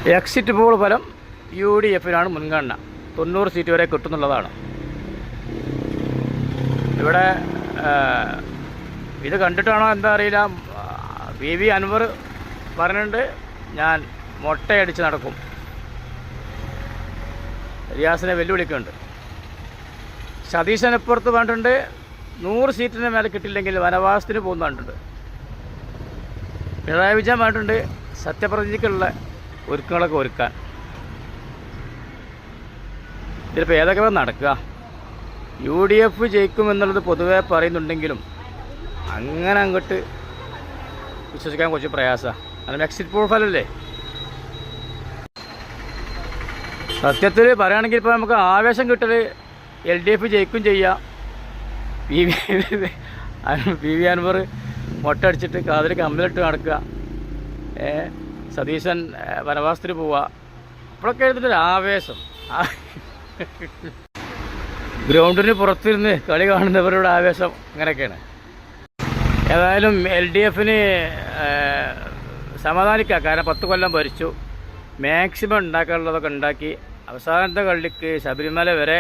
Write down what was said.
Exit poll ഫലം UDF-നാണ് മുൻഗണന. 90 seat വരെ കിട്ടുന്നുള്ളതാണ്. ഇവിടെ ഇത് കണ്ടിട്ടാണോ എന്താ അറിയില്ല, PV അൻവർ പറഞ്ഞിട്ടുണ്ട് ഞാൻ മൊട്ടയടിച്ച് നടക്കും. റിയാസിനെ വെല്ലുവിളിക്കുന്നുണ്ട്. സതീശനപ്പുറത്ത് പറഞ്ഞിട്ടുണ്ട് 100 സീറ്റിന് മേലെ കിട്ടില്ലെങ്കിൽ വനവാസത്തിന് പോകുന്ന കണ്ടിട്ടുണ്ട്. പിണറായി വിജയൻ പറഞ്ഞിട്ടുണ്ട് സത്യപ്രതിജ്ഞയ്ക്കുള്ള ഒരുക്കങ്ങളൊക്കെ ഒരുക്കാൻ. ഇതിലിപ്പോൾ ഏതൊക്കെ നടക്കുക? UDF ജയിക്കുമെന്നുള്ളത് പൊതുവെ പറയുന്നുണ്ടെങ്കിലും അങ്ങനെ അങ്ങോട്ട് വിശ്വസിക്കാൻ കുറച്ച് പ്രയാസമാണ്. കാരണം എക്സിറ്റ് പോൾ ഫലമല്ലേ. സത്യത്തിൽ പറയുകയാണെങ്കിൽ ഇപ്പോൾ നമുക്ക് ആവേശം കിട്ടൽ LDF ജയിക്കും ചെയ്യാം. PV അൻവർ മൊട്ടടിച്ചിട്ട് കാതിൽ കമ്പിലിട്ട് നടക്കുക, സതീശൻ വനവാസത്തിന് പോവുക, അപ്പോഴൊക്കെ ഇതിൻ്റെ ആവേശം. ഗ്രൗണ്ടിന് പുറത്തിരുന്ന് കളി കാണുന്നവരുടെ ആവേശം അങ്ങനെയൊക്കെയാണ്. ഏതായാലും LDF-ന് സമാധാനിക്കുക. കാരണം 10 കൊല്ലം ഭരിച്ചു, മാക്സിമം ഉണ്ടാക്കാനുള്ളതൊക്കെ ഉണ്ടാക്കി അവസാനത്തെ കളിക്ക് ശബരിമല വരെ